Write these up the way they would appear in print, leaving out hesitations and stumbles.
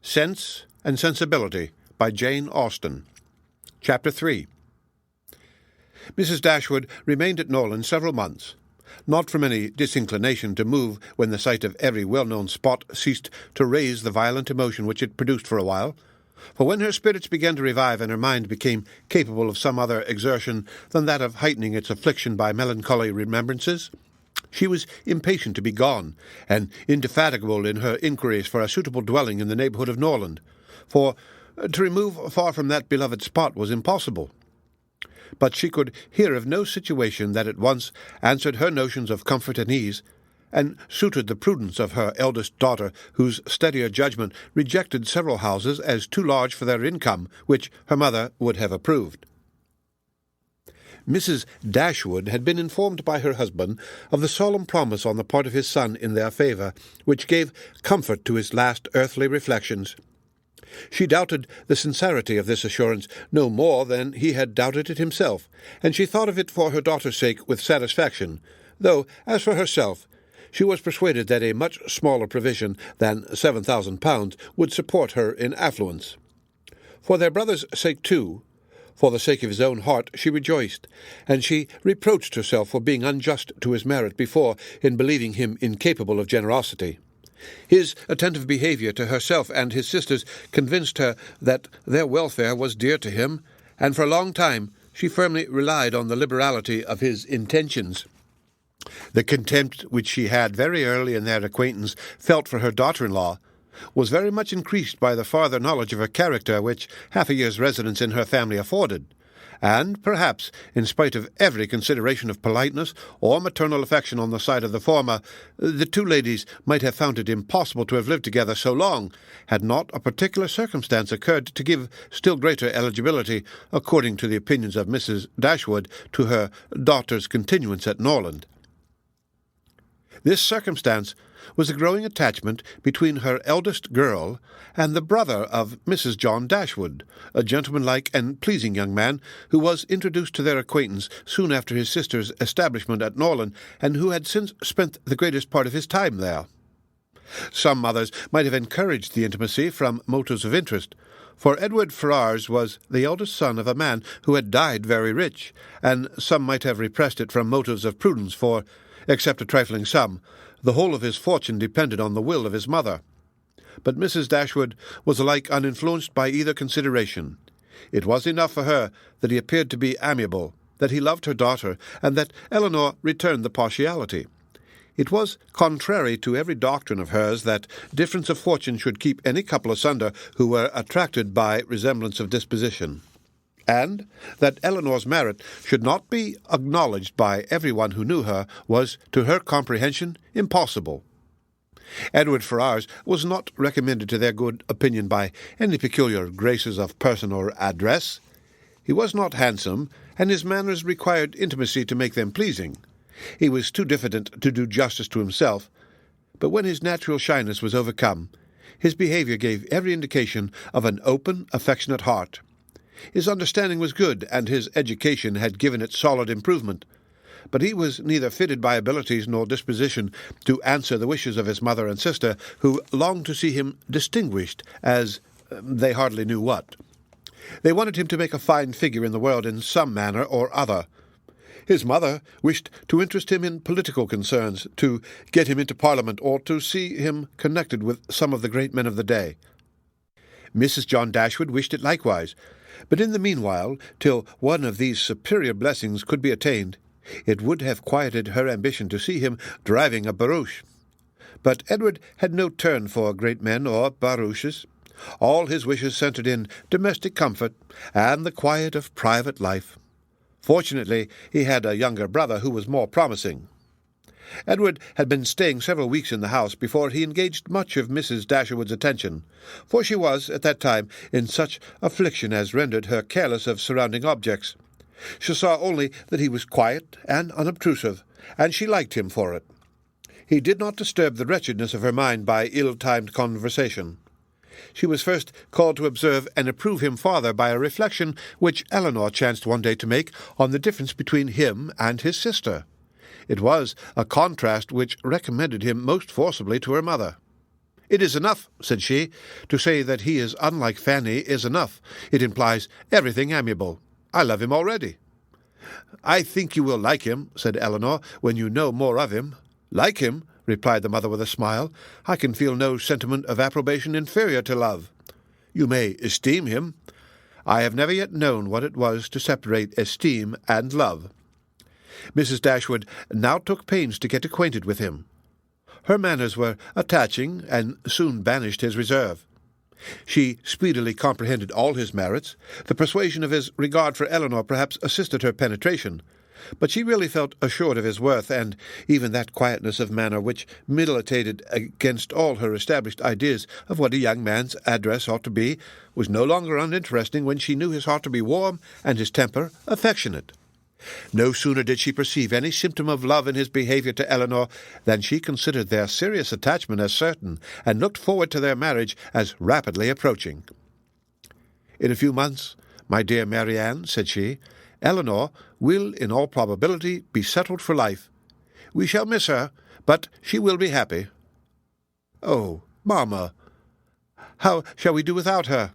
Sense and Sensibility by Jane Austen. Chapter 3. Mrs. Dashwood remained at Norland several months, not from any disinclination to move when the sight of every well-known spot ceased to raise the violent emotion which it produced for a while, for when her spirits began to revive and her mind became capable of some other exertion than that of heightening its affliction by melancholy remembrances, she was impatient to be gone, and indefatigable in her inquiries for a suitable dwelling in the neighbourhood of Norland, for to remove far from that beloved spot was impossible. But she could hear of no situation that at once answered her notions of comfort and ease, and suited the prudence of her eldest daughter, whose steadier judgment rejected several houses as too large for their income, which her mother would have approved. Mrs. Dashwood had been informed by her husband of the solemn promise on the part of his son in their favour, which gave comfort to his last earthly reflections. She doubted the sincerity of this assurance no more than he had doubted it himself, and she thought of it for her daughter's sake with satisfaction, though, as for herself, she was persuaded that a much smaller provision than £7,000 would support her in affluence. For their brother's sake, too, for the sake of his own heart, she rejoiced, and she reproached herself for being unjust to his merit before in believing him incapable of generosity. His attentive behaviour to herself and his sisters convinced her that their welfare was dear to him, and for a long time she firmly relied on the liberality of his intentions. The contempt which she had very early in their acquaintance felt for her daughter-in-law was very much increased by the farther knowledge of her character which half a year's residence in her family afforded, and perhaps, in spite of every consideration of politeness or maternal affection on the side of the former, the two ladies might have found it impossible to have lived together so long, had not a particular circumstance occurred to give still greater eligibility, according to the opinions of Mrs. Dashwood, to her daughter's continuance at Norland. This circumstance was a growing attachment between her eldest girl and the brother of Mrs. John Dashwood, a gentlemanlike and pleasing young man who was introduced to their acquaintance soon after his sister's establishment at Norland, and who had since spent the greatest part of his time there. Some mothers might have encouraged the intimacy from motives of interest, for Edward Ferrars was the eldest son of a man who had died very rich, and some might have repressed it from motives of prudence, for, except a trifling sum, the whole of his fortune depended on the will of his mother. But Mrs. Dashwood was alike uninfluenced by either consideration. It was enough for her that he appeared to be amiable, that he loved her daughter, and that Eleanor returned the partiality. It was contrary to every doctrine of hers that difference of fortune should keep any couple asunder who were attracted by resemblance of disposition, and that Eleanor's merit should not be acknowledged by every one who knew her was, to her comprehension, impossible. Edward Ferrars was not recommended to their good opinion by any peculiar graces of person or address. He was not handsome, and his manners required intimacy to make them pleasing. He was too diffident to do justice to himself, but when his natural shyness was overcome, his behaviour gave every indication of an open, affectionate heart. His understanding was good, and his education had given it solid improvement, but he was neither fitted by abilities nor disposition to answer the wishes of his mother and sister, who longed to see him distinguished as they hardly knew what. They wanted him to make a fine figure in the world in some manner or other. His mother wished to interest him in political concerns, to get him into Parliament, or to see him connected with some of the great men of the day. Mrs. John Dashwood wished it likewise, but in the meanwhile, till one of these superior blessings could be attained, it would have quieted her ambition to see him driving a barouche. But Edward had no turn for great men or barouches. All his wishes centred in domestic comfort and the quiet of private life. Fortunately, he had a younger brother who was more promising. Edward had been staying several weeks in the house before he engaged much of Mrs. Dashwood's attention, for she was, at that time, in such affliction as rendered her careless of surrounding objects. She saw only that he was quiet and unobtrusive, and she liked him for it. He did not disturb the wretchedness of her mind by ill-timed conversation. She was first called to observe and approve him farther by a reflection which Eleanor chanced one day to make on the difference between him and his sister. It was a contrast which recommended him most forcibly to her mother. "It is enough," said she. "To say that he is unlike Fanny is enough. It implies everything amiable. I love him already." "I think you will like him," said Eleanor, "when you know more of him." "Like him?" replied the mother with a smile. "I can feel no sentiment of approbation inferior to love." "You may esteem him." "I have never yet known what it was to separate esteem and love." Mrs. Dashwood now took pains to get acquainted with him. Her manners were attaching, and soon banished his reserve. She speedily comprehended all his merits. The persuasion of his regard for Eleanor perhaps assisted her penetration, but she really felt assured of his worth, and even that quietness of manner which militated against all her established ideas of what a young man's address ought to be was no longer uninteresting when she knew his heart to be warm and his temper affectionate. No sooner did she perceive any symptom of love in his behaviour to Eleanor than she considered their serious attachment as certain, and looked forward to their marriage as rapidly approaching. "In a few months, my dear Marianne," said she, "Eleanor will in all probability be settled for life. We shall miss her, but she will be happy." "Oh, mamma, how shall we do without her?"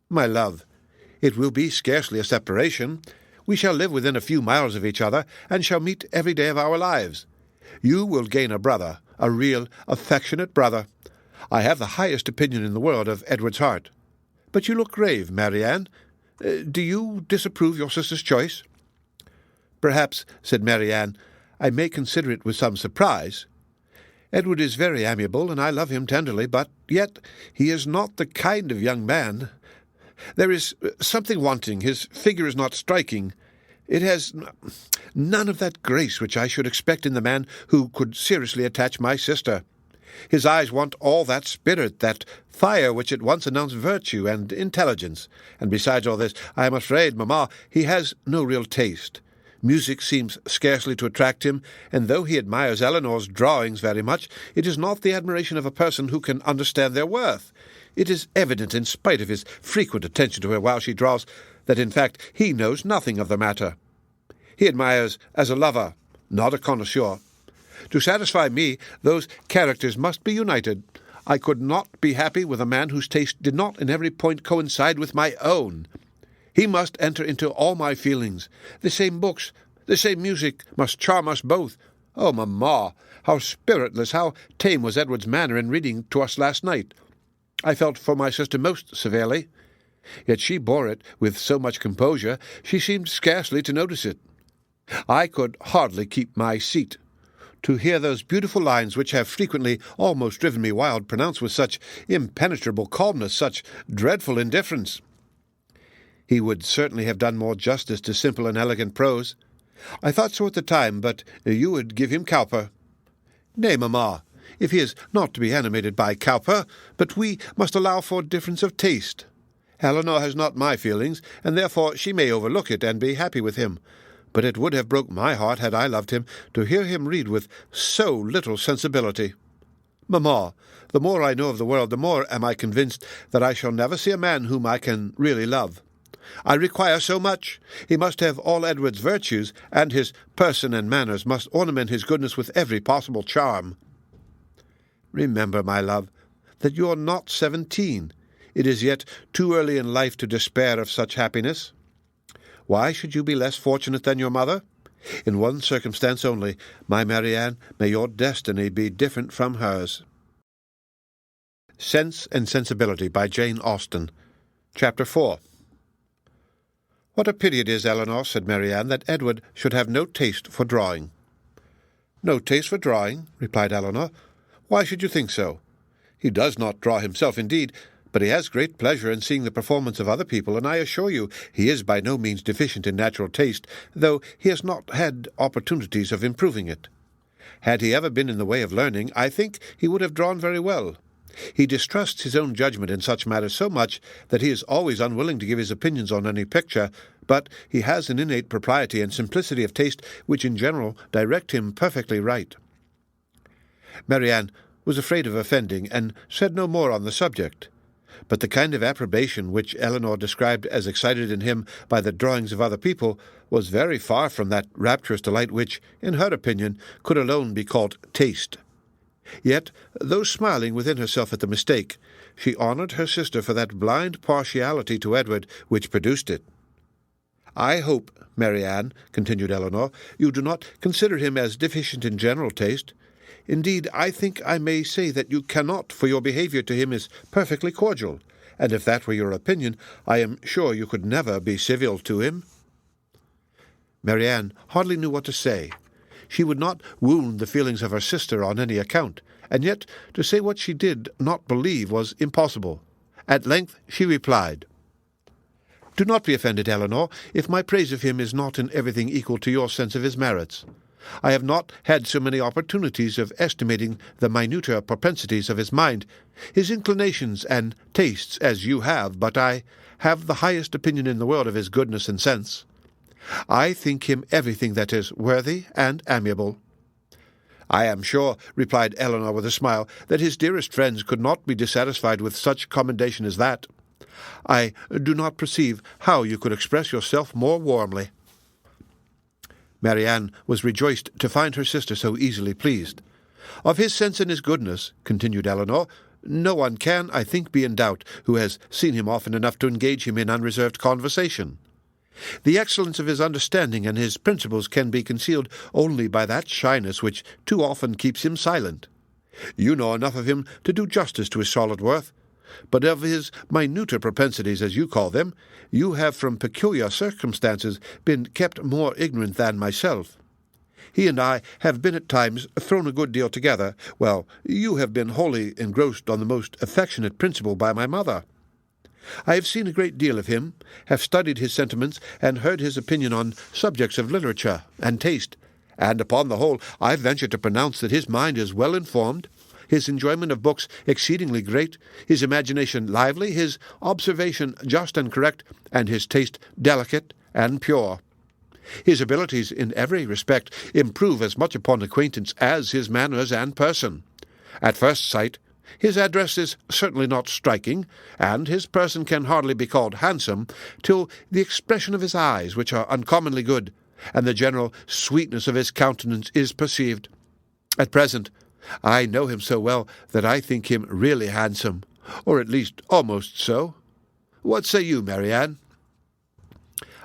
"My love, it will be scarcely a separation. We shall live within a few miles of each other, and shall meet every day of our lives. You will gain a brother, a real, affectionate brother. I have the highest opinion in the world of Edward's heart. But you look grave, Marianne. Do you disapprove your sister's choice?" "Perhaps," said Marianne, "I may consider it with some surprise. Edward is very amiable, and I love him tenderly, but yet he is not the kind of young man. There is something wanting. His figure is not striking. It has none of that grace which I should expect in the man who could seriously attach my sister. His eyes want all that spirit, that fire which at once announced virtue and intelligence. And besides all this, I am afraid, mamma, he has no real taste. Music seems scarcely to attract him, and though he admires Eleanor's drawings very much, it is not the admiration of a person who can understand their worth. It is evident, in spite of his frequent attention to her while she draws, that in fact he knows nothing of the matter. He admires as a lover, not a connoisseur. To satisfy me, those characters must be united. I could not be happy with a man whose taste did not in every point coincide with my own. He must enter into all my feelings. The same books, the same music must charm us both. Oh, mamma, how spiritless, how tame was Edward's manner in reading to us last night! I felt for my sister most severely. Yet she bore it with so much composure, she seemed scarcely to notice it. I could hardly keep my seat. To hear those beautiful lines which have frequently almost driven me wild pronounced with such impenetrable calmness, such dreadful indifference. He would certainly have done more justice to simple and elegant prose. I thought so at the time, but you would give him Cowper. Nay, mamma, if he is not to be animated by Cowper, but we must allow for difference of taste. Eleanor has not my feelings, and therefore she may overlook it and be happy with him. But it would have broke my heart, had I loved him, to hear him read with so little sensibility. Mamma, the more I know of the world, the more am I convinced that I shall never see a man whom I can really love. I require so much. He must have all Edward's virtues, and his person and manners must ornament his goodness with every possible charm. Remember, my love, that you are not 17. It is yet too early in life to despair of such happiness. Why should you be less fortunate than your mother? In one circumstance only, my Marianne, may your destiny be different from hers. Sense and Sensibility by Jane Austen. Chapter 4. What a pity it is, Eleanor, said Marianne, that Edward should have no taste for drawing. No taste for drawing, replied Eleanor. Why should you think so? He does not draw himself, indeed, but he has great pleasure in seeing the performance of other people, and I assure you he is by no means deficient in natural taste, though he has not had opportunities of improving it. Had he ever been in the way of learning, I think he would have drawn very well. He distrusts his own judgment in such matters so much that he is always unwilling to give his opinions on any picture, but he has an innate propriety and simplicity of taste which in general direct him perfectly right. Marianne was afraid of offending, and said no more on the subject. But the kind of approbation which Eleanor described as excited in him by the drawings of other people was very far from that rapturous delight which, in her opinion, could alone be called taste. Yet, though smiling within herself at the mistake, she honoured her sister for that blind partiality to Edward which produced it. "I hope, Marianne," continued Eleanor, "you do not consider him as deficient in general taste. Indeed, I think I may say that you cannot, for your behaviour to him is perfectly cordial, and if that were your opinion, I am sure you could never be civil to him." Marianne hardly knew what to say. She would not wound the feelings of her sister on any account, and yet to say what she did not believe was impossible. At length she replied, "Do not be offended, Eleanor, if my praise of him is not in everything equal to your sense of his merits. I have not had so many opportunities of estimating the minuter propensities of his mind, his inclinations and tastes, as you have, but I have the highest opinion in the world of his goodness and sense. I think him everything that is worthy and amiable." "I am sure," replied Eleanor with a smile, "that his dearest friends could not be dissatisfied with such commendation as that. I do not perceive how you could express yourself more warmly." Marianne was rejoiced to find her sister so easily pleased. "Of his sense and his goodness," continued Eleanor, "no one can, I think, be in doubt who has seen him often enough to engage him in unreserved conversation. The excellence of his understanding and his principles can be concealed only by that shyness which too often keeps him silent. You know enough of him to do justice to his solid worth, but of his minuter propensities, as you call them, you have from peculiar circumstances been kept more ignorant than myself. He and I have been at times thrown a good deal together, while you have been wholly engrossed on the most affectionate principle by my mother. I have seen a great deal of him, have studied his sentiments, and heard his opinion on subjects of literature and taste, and upon the whole I venture to pronounce that his mind is well informed, his enjoyment of books exceedingly great, his imagination lively, his observation just and correct, and his taste delicate and pure. His abilities in every respect improve as much upon acquaintance as his manners and person. At first sight, his address is certainly not striking, and his person can hardly be called handsome, till the expression of his eyes, which are uncommonly good, and the general sweetness of his countenance is perceived. At present, I know him so well that I think him really handsome, or at least almost so. What say you, Marianne?"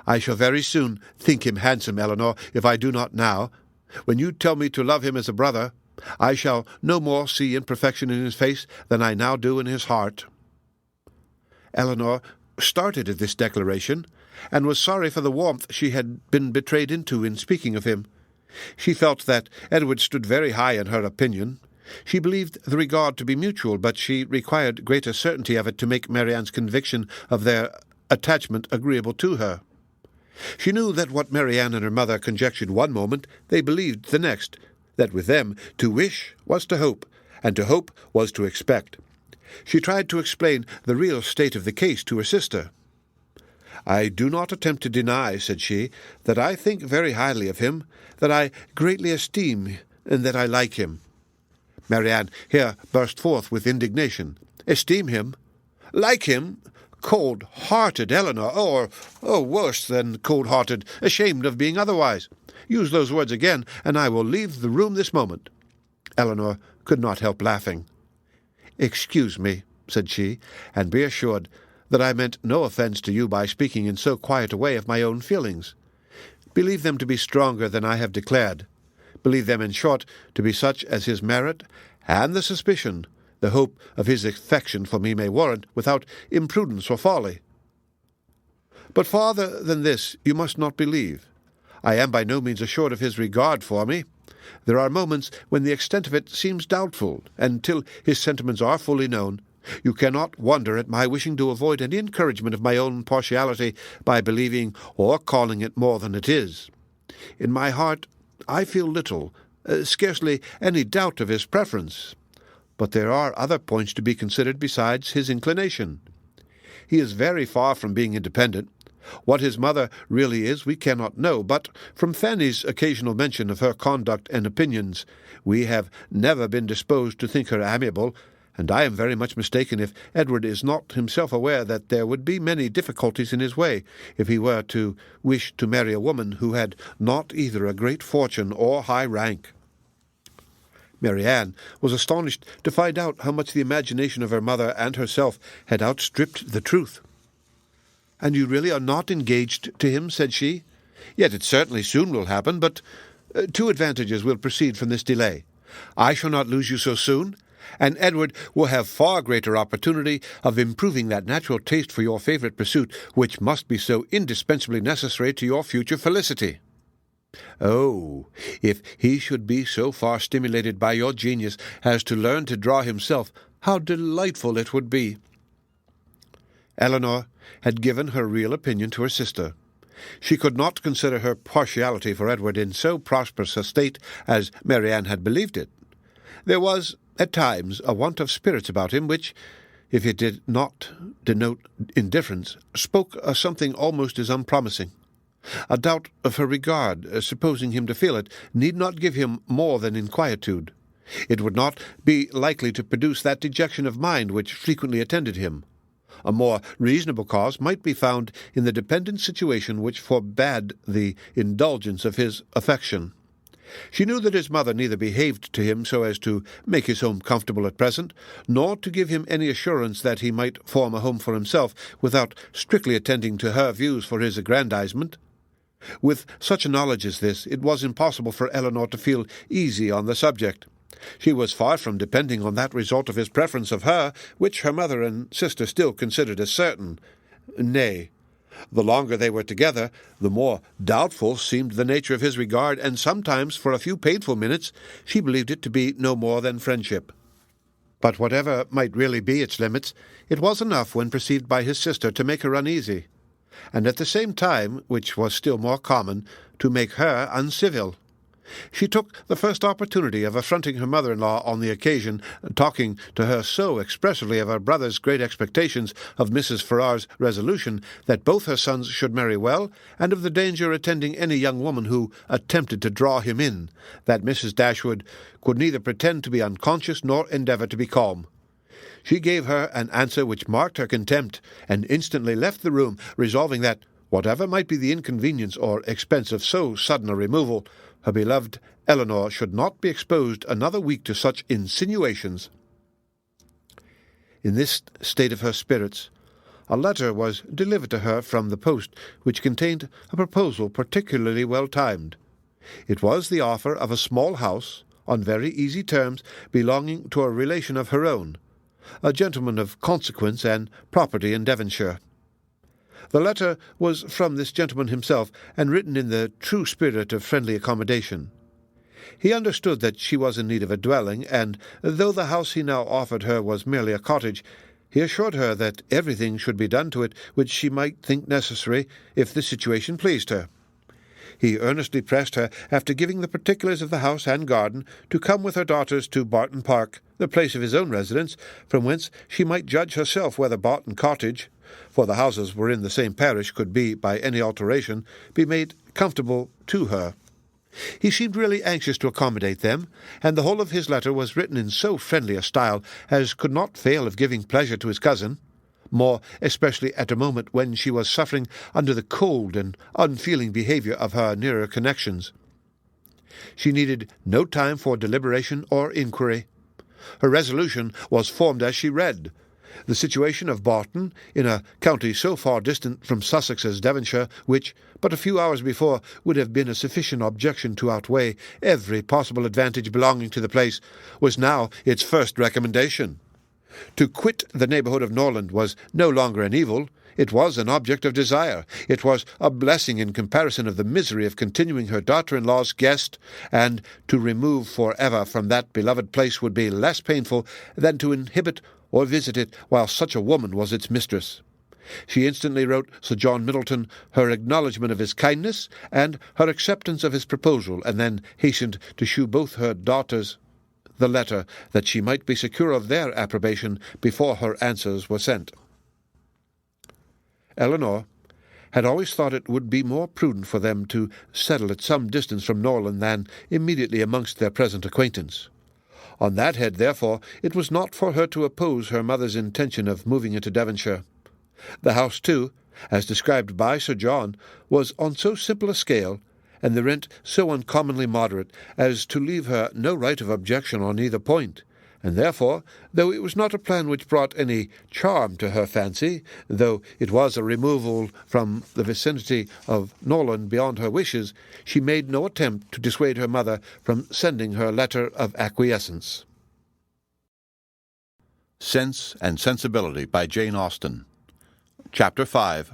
"I shall very soon think him handsome, Eleanor, if I do not now. When you tell me to love him as a brother, I shall no more see imperfection in his face than I now do in his heart." Eleanor started at this declaration, and was sorry for the warmth she had been betrayed into in speaking of him. She felt that Edward stood very high in her opinion. She believed the regard to be mutual, but she required greater certainty of it to make Marianne's conviction of their attachment agreeable to her. She knew that what Marianne and her mother conjectured one moment, they believed the next, that with them to wish was to hope, and to hope was to expect. She tried to explain the real state of the case to her sister. "I do not attempt to deny," said she, "that I think very highly of him, that I greatly esteem, and that I like him." Marianne here burst forth with indignation. "Esteem him? Like him? Cold-hearted, Eleanor, or worse than cold-hearted, ashamed of being otherwise. Use those words again, and I will leave the room this moment." Eleanor could not help laughing. "Excuse me," said she, "and be assured that I meant no offence to you by speaking in so quiet a way of my own feelings. Believe them to be stronger than I have declared. Believe them, in short, to be such as his merit, and the suspicion, the hope of his affection for me may warrant, without imprudence or folly. But farther than this you must not believe. I am by no means assured of his regard for me. There are moments when the extent of it seems doubtful, and till his sentiments are fully known, you cannot wonder at my wishing to avoid any encouragement of my own partiality by believing or calling it more than it is. In my heart I feel little, scarcely any doubt of his preference, but there are other points to be considered besides his inclination. He is very far from being independent. What his mother really is we cannot know, but from Fanny's occasional mention of her conduct and opinions, we have never been disposed to think her amiable, and I am very much mistaken if Edward is not himself aware that there would be many difficulties in his way if he were to wish to marry a woman who had not either a great fortune or high rank. Mary Ann was astonished to find out how much the imagination of her mother and herself had outstripped the truth. "And you really are not engaged to him?" said she. "Yet it certainly soon will happen, but two advantages will proceed from this delay. I shall not lose you so soon, and Edward will have far greater opportunity of improving that natural taste for your favourite pursuit which must be so indispensably necessary to your future felicity. Oh, if he should be so far stimulated by your genius as to learn to draw himself, how delightful it would be!" Eleanor had given her real opinion to her sister. She could not consider her partiality for Edward in so prosperous a state as Mary Ann had believed it. There was, at times, a want of spirits about him which, if it did not denote indifference, spoke of something almost as unpromising. A doubt of her regard, supposing him to feel it, need not give him more than inquietude. It would not be likely to produce that dejection of mind which frequently attended him. A more reasonable cause might be found in the dependent situation which forbade the indulgence of his affection. She knew that his mother neither behaved to him so as to make his home comfortable at present, nor to give him any assurance that he might form a home for himself without strictly attending to her views for his aggrandizement. With such a knowledge as this, it was impossible for Eleanor to feel easy on the subject. She was far from depending on that result of his preference of her, which her mother and sister still considered as certain. Nay, the longer they were together, the more doubtful seemed the nature of his regard, and sometimes, for a few painful minutes, she believed it to be no more than friendship. But whatever might really be its limits, it was enough when perceived by his sister to make her uneasy, and at the same time, which was still more common, to make her uncivil. She took the first opportunity of affronting her mother-in-law on the occasion, talking to her so expressively of her brother's great expectations, of Mrs. Farrar's resolution that both her sons should marry well, and of the danger attending any young woman who attempted to draw him in, that Mrs. Dashwood could neither pretend to be unconscious nor endeavour to be calm. She gave her an answer which marked her contempt, and instantly left the room, resolving that, whatever might be the inconvenience or expense of so sudden a removal, her beloved Eleanor should not be exposed another week to such insinuations. In this state of her spirits, a letter was delivered to her from the post, which contained a proposal particularly well timed. It was the offer of a small house, on very easy terms, belonging to a relation of her own, a gentleman of consequence and property in Devonshire. The letter was from this gentleman himself, and written in the true spirit of friendly accommodation. He understood that she was in need of a dwelling, and, though the house he now offered her was merely a cottage, he assured her that everything should be done to it which she might think necessary, if the situation pleased her. He earnestly pressed her, after giving the particulars of the house and garden, to come with her daughters to Barton Park, the place of his own residence, from whence she might judge herself whether Barton Cottage, for the houses were in the same parish, could be, by any alteration, be made comfortable to her. He seemed really anxious to accommodate them, and the whole of his letter was written in so friendly a style as could not fail of giving pleasure to his cousin, more especially at a moment when she was suffering under the cold and unfeeling behaviour of her nearer connections. She needed no time for deliberation or inquiry. Her resolution was formed as she read. The situation of Barton, in a county so far distant from Sussex as Devonshire, which, but a few hours before, would have been a sufficient objection to outweigh every possible advantage belonging to the place, was now its first recommendation. To quit the neighbourhood of Norland was no longer an evil, it was an object of desire. It was a blessing in comparison of the misery of continuing her daughter-in-law's guest, and to remove for ever from that beloved place would be less painful than to inhabit or visit it while such a woman was its mistress. She instantly wrote Sir John Middleton her acknowledgment of his kindness, and her acceptance of his proposal, and then hastened to shew both her daughters the letter, that she might be secure of their approbation before her answers were sent. Eleanor had always thought it would be more prudent for them to settle at some distance from Norland than immediately amongst their present acquaintance. On that head, therefore, it was not for her to oppose her mother's intention of moving into Devonshire. The house, too, as described by Sir John, was on so simple a scale, and the rent so uncommonly moderate as to leave her no right of objection on either point, and therefore, though it was not a plan which brought any charm to her fancy, though it was a removal from the vicinity of Norland beyond her wishes, she made no attempt to dissuade her mother from sending her letter of acquiescence. Sense and Sensibility by Jane Austen. Chapter 5.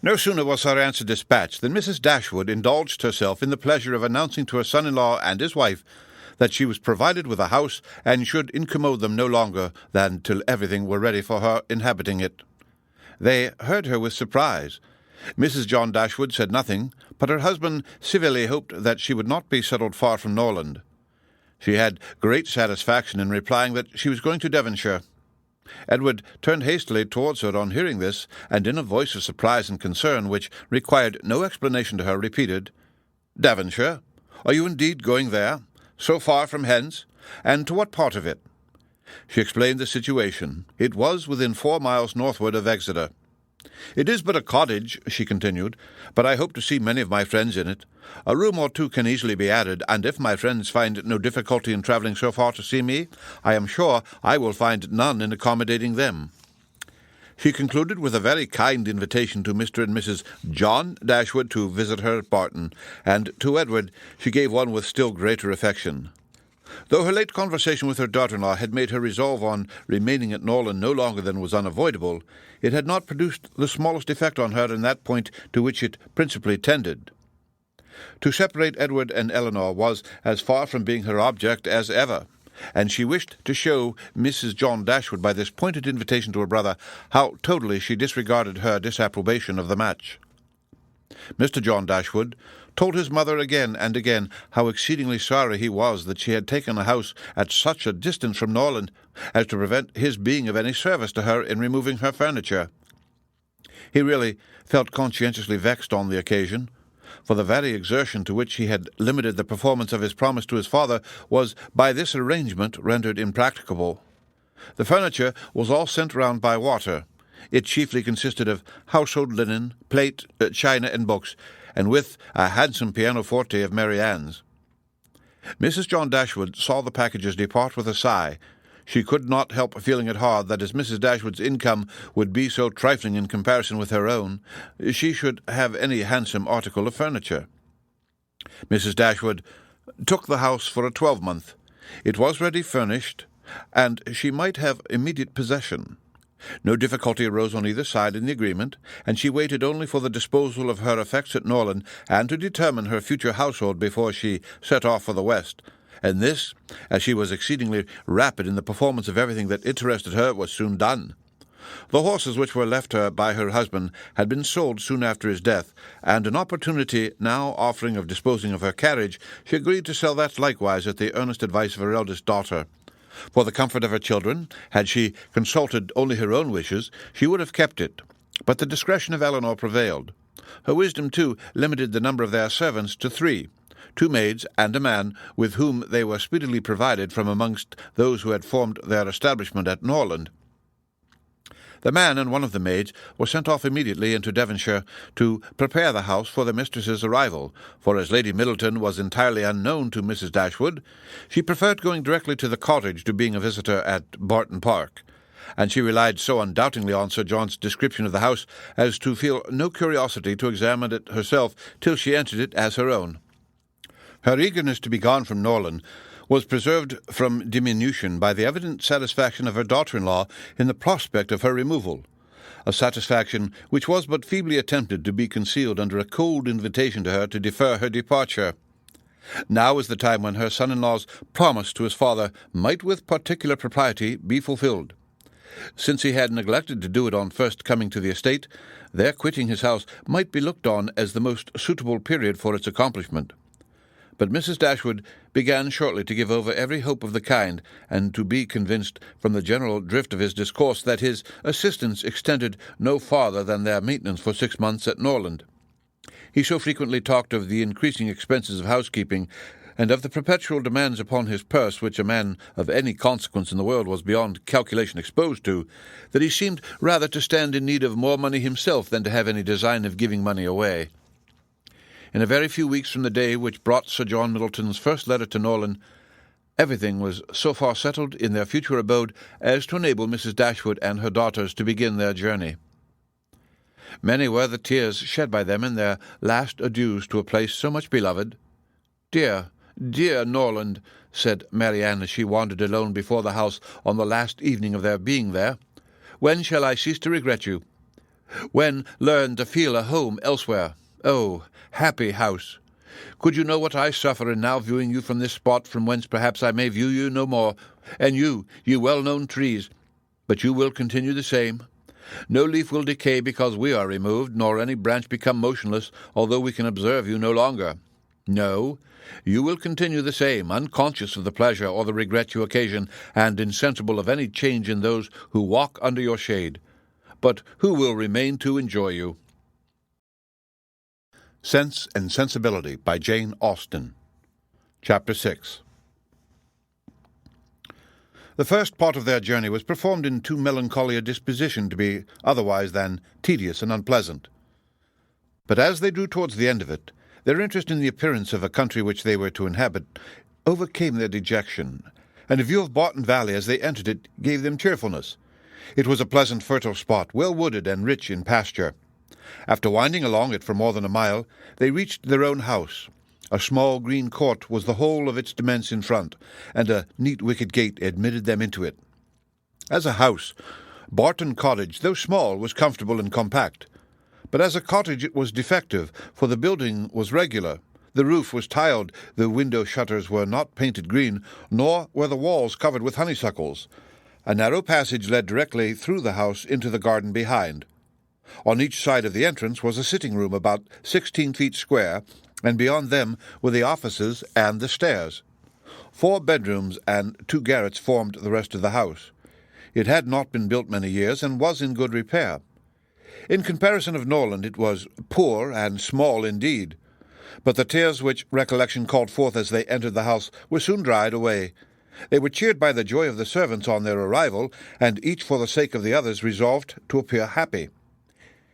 No sooner was her answer dispatched than Mrs. Dashwood indulged herself in the pleasure of announcing to her son-in-law and his wife that she was provided with a house and should incommode them no longer than till everything were ready for her inhabiting it. They heard her with surprise. Mrs. John Dashwood said nothing, but her husband civilly hoped that she would not be settled far from Norland. She had great satisfaction in replying that she was going to Devonshire. Edward turned hastily towards her on hearing this, and in a voice of surprise and concern, which required no explanation to her, repeated, "Devonshire? Are you indeed going there? So far from hence? And to what part of it?" She explained the situation. It was within 4 miles northward of Exeter. "It is but a cottage," she continued, "but I hope to see many of my friends in it. A room or two can easily be added, and if my friends find no difficulty in travelling so far to see me, I am sure I will find none in accommodating them." She concluded with a very kind invitation to Mr. and Mrs. John Dashwood to visit her at Barton, and to Edward she gave one with still greater affection. Though her late conversation with her daughter-in-law had made her resolve on remaining at Norland no longer than was unavoidable, it had not produced the smallest effect on her in that point to which it principally tended. To separate Edward and Eleanor was as far from being her object as ever, and she wished to show Mrs. John Dashwood by this pointed invitation to her brother how totally she disregarded her disapprobation of the match. Mr. John Dashwood told his mother again and again how exceedingly sorry he was that she had taken a house at such a distance from Norland as to prevent his being of any service to her in removing her furniture. He really felt conscientiously vexed on the occasion, for the very exertion to which he had limited the performance of his promise to his father was by this arrangement rendered impracticable. The furniture was all sent round by water. It chiefly consisted of household linen, plate, china, and books, and with a handsome pianoforte of Mary Ann's. Mrs. John Dashwood saw the packages depart with a sigh. She could not help feeling it hard that as Mrs. Dashwood's income would be so trifling in comparison with her own, she should have any handsome article of furniture. Mrs. Dashwood took the house for a 12-month. It was ready furnished, and she might have immediate possession. No difficulty arose on either side in the agreement, and she waited only for the disposal of her effects at Norland and to determine her future household before she set off for the West. And this, as she was exceedingly rapid in the performance of everything that interested her, was soon done. The horses which were left her by her husband had been sold soon after his death, and an opportunity now offering of disposing of her carriage, she agreed to sell that likewise at the earnest advice of her eldest daughter. For the comfort of her children, had she consulted only her own wishes, she would have kept it, but the discretion of Eleanor prevailed. Her wisdom, too, limited the number of their servants to 3, 2 maids and a man, with whom they were speedily provided from amongst those who had formed their establishment at Norland. The man and one of the maids were sent off immediately into Devonshire to prepare the house for their mistress's arrival, for as Lady Middleton was entirely unknown to Mrs. Dashwood, she preferred going directly to the cottage to being a visitor at Barton Park, and she relied so undoubtingly on Sir John's description of the house as to feel no curiosity to examine it herself till she entered it as her own. Her eagerness to be gone from Norland was preserved from diminution by the evident satisfaction of her daughter-in-law in the prospect of her removal, a satisfaction which was but feebly attempted to be concealed under a cold invitation to her to defer her departure. Now was the time when her son-in-law's promise to his father might with particular propriety be fulfilled. Since he had neglected to do it on first coming to the estate, their quitting his house might be looked on as the most suitable period for its accomplishment. But Mrs. Dashwood began shortly to give over every hope of the kind, and to be convinced from the general drift of his discourse that his assistance extended no farther than their maintenance for 6 months at Norland. He so frequently talked of the increasing expenses of housekeeping, and of the perpetual demands upon his purse which a man of any consequence in the world was beyond calculation exposed to, that he seemed rather to stand in need of more money himself than to have any design of giving money away. In a very few weeks from the day which brought Sir John Middleton's first letter to Norland, everything was so far settled in their future abode as to enable Mrs. Dashwood and her daughters to begin their journey. Many were the tears shed by them in their last adieus to a place so much beloved. "Dear, dear Norland," said Marianne as she wandered alone before the house on the last evening of their being there, "when shall I cease to regret you? When learn to feel a home elsewhere? Oh, happy house! Could you know what I suffer in now viewing you from this spot, from whence perhaps I may view you no more, and you, ye well-known trees, but you will continue the same. No leaf will decay because we are removed, nor any branch become motionless, although we can observe you no longer. No, you will continue the same, unconscious of the pleasure or the regret you occasion, and insensible of any change in those who walk under your shade, but who will remain to enjoy you." Sense and Sensibility by Jane Austen. Chapter 6. The first part of their journey was performed in too melancholy a disposition to be otherwise than tedious and unpleasant. But as they drew towards the end of it, their interest in the appearance of a country which they were to inhabit overcame their dejection, and a view of Barton Valley as they entered it gave them cheerfulness. It was a pleasant fertile spot, well wooded and rich in pasture. After winding along it for more than a mile, they reached their own house. A small green court was the whole of its demesne in front, and a neat wicket gate admitted them into it. As a house, Barton Cottage, though small, was comfortable and compact. But as a cottage it was defective, for the building was regular. The roof was tiled, the window shutters were not painted green, nor were the walls covered with honeysuckles. A narrow passage led directly through the house into the garden behind. On each side of the entrance was a sitting-room about 16 feet square, and beyond them were the offices and the stairs. 4 bedrooms and 2 garrets formed the rest of the house. It had not been built many years, and was in good repair. In comparison of Norland, it was poor and small indeed. But the tears which recollection called forth as they entered the house were soon dried away. They were cheered by the joy of the servants on their arrival, and each for the sake of the others resolved to appear happy.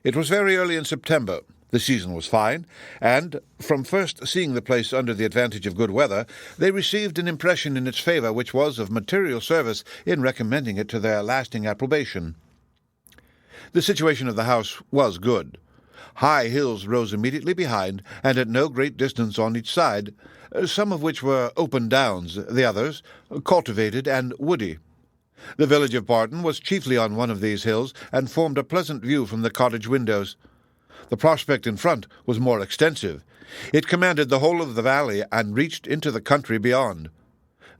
It was very early in September. The season was fine, and, from first seeing the place under the advantage of good weather, they received an impression in its favour which was of material service in recommending it to their lasting approbation. The situation of the house was good. High hills rose immediately behind, and at no great distance on each side, some of which were open downs, the others cultivated and woody. The village of Barton was chiefly on one of these hills, and formed a pleasant view from the cottage windows. The prospect in front was more extensive. It commanded the whole of the valley, and reached into the country beyond.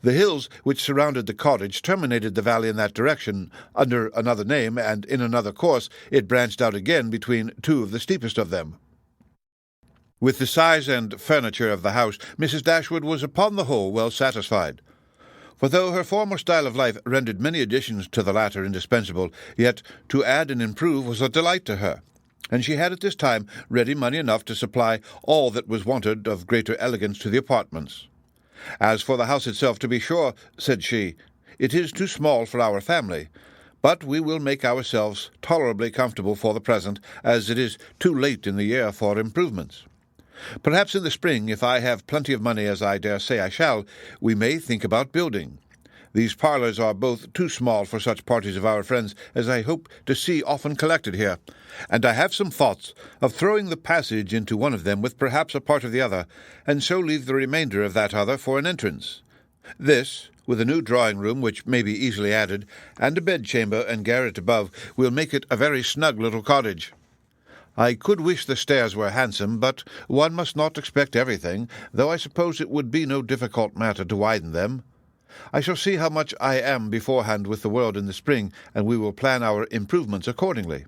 The hills which surrounded the cottage terminated the valley in that direction, under another name, and in another course it branched out again between 2 of the steepest of them. With the size and furniture of the house, Mrs. Dashwood was upon the whole well satisfied. For though her former style of life rendered many additions to the latter indispensable, yet to add and improve was a delight to her, and she had at this time ready money enough to supply all that was wanted of greater elegance to the apartments. "As for the house itself, to be sure," said she, "it is too small for our family, but we will make ourselves tolerably comfortable for the present, as it is too late in the year for improvements. Perhaps in the spring, if I have plenty of money, as I dare say I shall, we may think about building. These parlours are both too small for such parties of our friends as I hope to see often collected here, and I have some thoughts of throwing the passage into one of them with perhaps a part of the other, and so leave the remainder of that other for an entrance. This, with a new drawing-room which may be easily added, and a bedchamber and garret above, will make it a very snug little cottage. I could wish the stairs were handsome, but one must not expect everything, though I suppose it would be no difficult matter to widen them. I shall see how much I am beforehand with the world in the spring, and we will plan our improvements accordingly.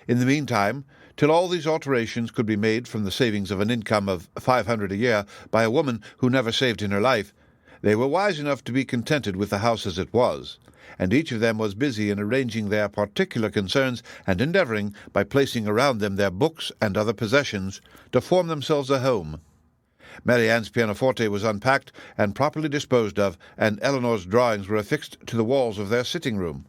In the meantime, till all these alterations could be made from the savings of an income of 500 a year by a woman who never saved in her life, they were wise enough to be contented with the house as it was, and each of them was busy in arranging their particular concerns, and endeavouring, by placing around them their books and other possessions, to form themselves a home. Marianne's pianoforte was unpacked and properly disposed of, and Eleanor's drawings were affixed to the walls of their sitting-room.